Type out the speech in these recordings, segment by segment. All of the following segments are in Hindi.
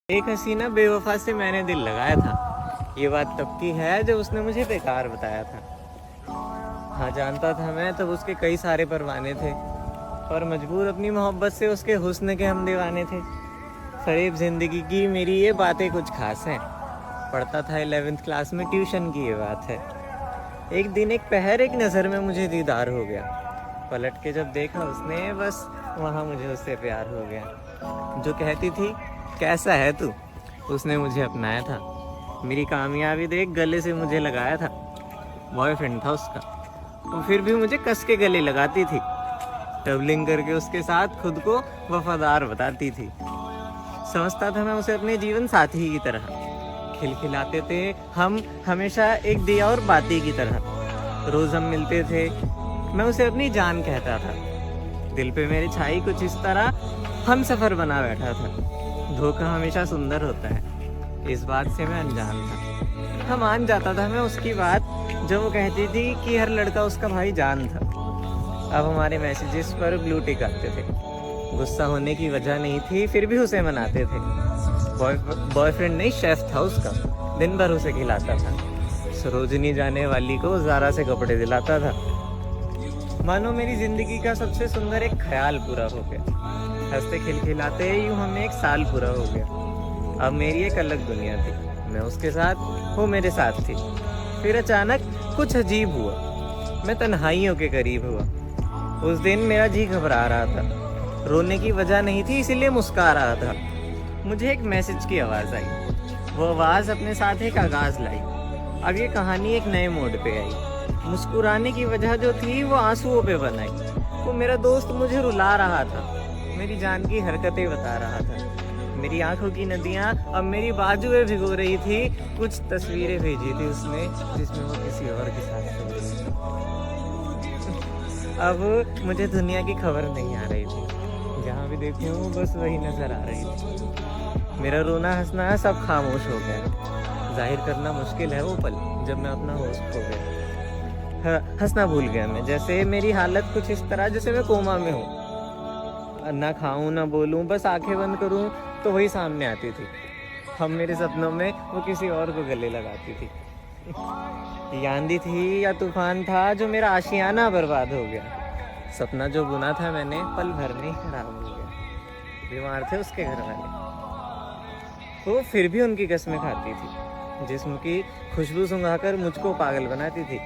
एक हसीना बेवफा से मैंने दिल लगाया था, ये बात तब की है जब उसने मुझे बेकार बताया था। हाँ जानता था मैं तब उसके कई सारे परवाने थे, पर मजबूर अपनी मोहब्बत से उसके हुस्न के हम दीवाने थे। फरेब जिंदगी की मेरी ये बातें कुछ खास हैं, पढ़ता था 11th क्लास में ट्यूशन की ये बात है। एक दिन एक पहर एक नज़र में मुझे दीदार हो गया, पलट के जब देखा उसने बस वहाँ मुझे उससे प्यार हो गया। जो कहती थी कैसा है तू, उसने मुझे अपनाया था। मेरी कामयाबी देख गले से मुझे लगाया था, बॉयफ्रेंड था उसका, वो फिर भी मुझे कस के गले लगाती थी। ट्रैवलिंग करके उसके साथ खुद को वफादार बताती थी। समझता था मैं उसे अपने जीवन साथी की तरह, खिलखिलाते थे हम हमेशा एक दिया और बाती की तरह। रोज हम मिलते थे, मैं उसे अपनी जान कहता था। दिल पे मेरी छाई कुछ इस तरह हम सफर बना बैठा था। धोखा हमेशा सुंदर होता है, इस बात से मैं अनजान था। हाँ मान जाता था मैं उसकी बात जब वो कहती थी कि हर लड़का उसका भाई जान था। अब हमारे मैसेजेस पर ब्लू टिक आते थे, गुस्सा होने की वजह नहीं थी फिर भी उसे मनाते थे। बॉयफ्रेंड नहीं शेफ था उसका, दिन भर उसे खिलाता था। सरोजनी जाने वाली को ज़ारा से कपड़े दिलाता था। मानो मेरी जिंदगी का सबसे सुंदर एक ख्याल पूरा हो गया। हंसते खिलखिलाते यूं हमें एक साल पूरा हो गया। अब मेरी एक अलग दुनिया थी, मैं उसके साथ, वो मेरे साथ थी। फिर अचानक कुछ अजीब हुआ, मैं तन्हाइयों के करीब हुआ। उस दिन मेरा जी घबरा रहा था, रोने की वजह नहीं थी इसीलिए मुस्कुरा रहा था। मुझे एक मैसेज की आवाज़ आई, वो आवाज़ अपने साथ एक आगाज़ लाई। अब ये कहानी एक नए मोड पे आई। मुस्कुराने की वजह जो थी वो आंसुओं पे बनाई। वो मेरा दोस्त मुझे रुला रहा था, मेरी जान की हरकतें बता रहा था। मेरी आंखों की नदियाँ अब मेरी बाजुएं भिगो रही थी। कुछ तस्वीरें भेजी थी उसने जिसमें वो किसी और के साथ सो रही थी। अब मुझे दुनिया की खबर नहीं आ रही थी, जहाँ भी देखूँ बस वही नजर आ रही थी। मेरा रोना हंसना सब खामोश हो गया। जाहिर करना मुश्किल है वो पल जब मैं अपना होश खो गया। हंसना भूल गया मैं, जैसे मेरी हालत कुछ इस तरह जैसे मैं कोमा में हूँ। ना खाऊं ना बोलूं, बस आंखें बंद करूं तो वही सामने आती थी। हम मेरे सपनों में वो किसी और को गले लगाती थी। ये आंधी थी या तूफान था जो मेरा आशियाना बर्बाद हो गया। सपना जो बुना था मैंने पल भर में ही खराब हो गया। बीमार थे उसके घर वाले, वो फिर भी उनकी कस्में खाती थी। जिस्म की खुशबू सुंघाकर मुझको पागल बनाती थी।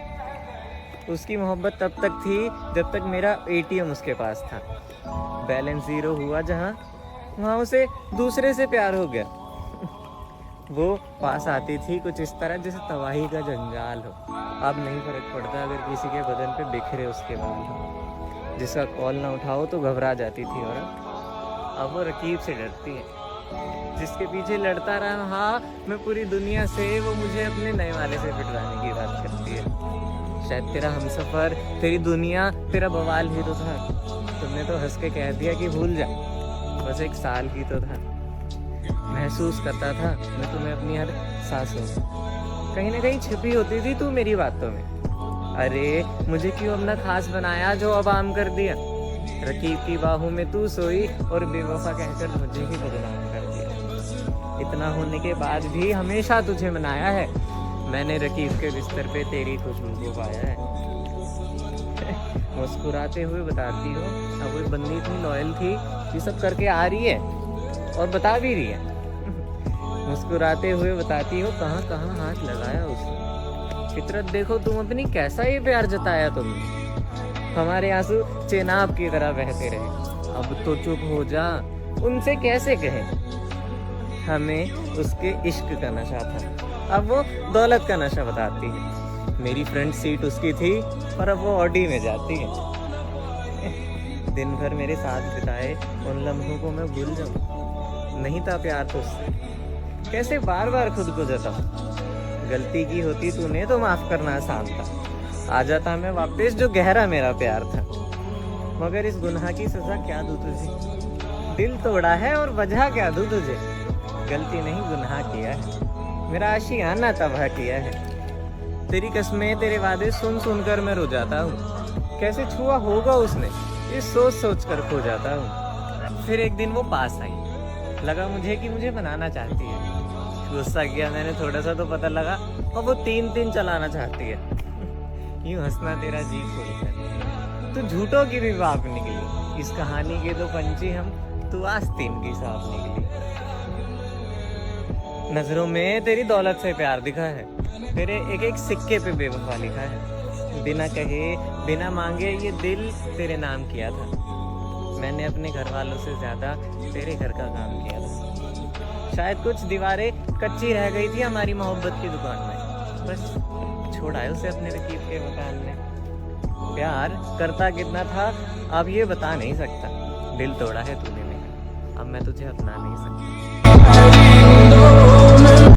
उसकी मोहब्बत तब तक थी जब तक मेरा ATM उसके पास था। बैलेंस 0 हुआ जहाँ, वहाँ उसे दूसरे से प्यार हो गया। वो पास आती थी कुछ इस तरह जैसे तबाही का जंजाल हो। अब नहीं फर्क पड़ता अगर किसी के बदन पे बिखरे उसके बाल हो। जिसका कॉल ना उठाओ तो घबरा जाती थी और अब वो रकीब से डरती है। जिसके पीछे लड़ता रहा मैं पूरी दुनिया से, वो मुझे अपने नए वाले से पिटवाने की बात करती है। शायद तेरा हमसफर, तेरी दुनिया, तेरा बवाल ही तो था। तुमने तो हंस के कह दिया कि भूल जा, बस एक साल ही तो था। महसूस करता था मैं तुम्हें अपनी हर सांसों में। कहीं ना कहीं छिपी होती थी तू मेरी बातों में। अरे मुझे क्यों अपना खास बनाया जो अब आम कर दिया। रकीब की बाहों में तू सोई और बेवफा कहकर मुझे ही बदनाम कर दिया। इतना होने के बाद भी हमेशा तुझे मनाया है मैंने। रकीब के बिस्तर पे तेरी खुशबू को पाया है। मुस्कुराते हुए बताती हो अब वो बंदी थी, लॉयल थी, ये सब करके आ रही है और बता भी रही है। मुस्कुराते हुए बताती हो कहाँ कहाँ हाथ लगाया उसने। फितरत देखो तुम अपनी, कैसा ये प्यार जताया तुमने। हमारे आंसू चेनाब की तरह बहते रहे। अब तो चुप हो जा, उनसे कैसे कहें। हमें उसके इश्क का नशा था, अब वो दौलत का नशा बताती है। मेरी फ्रंट सीट उसकी थी पर अब वो ऑडी में जाती है। दिन भर मेरे साथ बिताए उन लम्हों को मैं भूल जाऊं। नहीं था प्यार तुझसे, कैसे बार बार खुद को जताऊं। गलती की होती तूने तो माफ करना आसान था, आ जाता मैं वापस जो गहरा मेरा प्यार था। मगर इस गुनाह की सजा क्या दूं तुझे। दिल तोड़ा है और वजह क्या दूं तुझे। गलती नहीं गुनाह किया है, मेरा आशियाना तबाह किया है। तेरी कस्में तेरे वादे सुन सुन कर मैं रो जाता हूँ। कैसे छुआ होगा उसने, ये सोच सोच कर खो जाता हूँ। फिर एक दिन वो पास आई, लगा मुझे कि मुझे बनाना चाहती है। गुस्सा किया मैंने थोड़ा सा तो पता लगा, और वो 3-3 चलाना चाहती है। यूं हंसना तेरा जी खोलकर, तू झूठों की भी बाप निकली, इस कहानी के तो पंछी हम, तू आस्तीन की सांप निकली। नजरों में तेरी दौलत से प्यार दिखा है, तेरे एक एक सिक्के पे बेवफा लिखा है। बिना कहे बिना मांगे ये दिल तेरे नाम किया था, मैंने अपने घर वालों से ज्यादा तेरे घर का काम किया था। शायद कुछ दीवारें कच्ची रह गई थी हमारी मोहब्बत की दुकान में, बस छोड़ा उसे अपने रकीब के मकान में। प्यार करता कितना था अब ये बता नहीं सकता, दिल तोड़ा है तूने मेरा, अब मैं तुझे अपना नहीं सकता।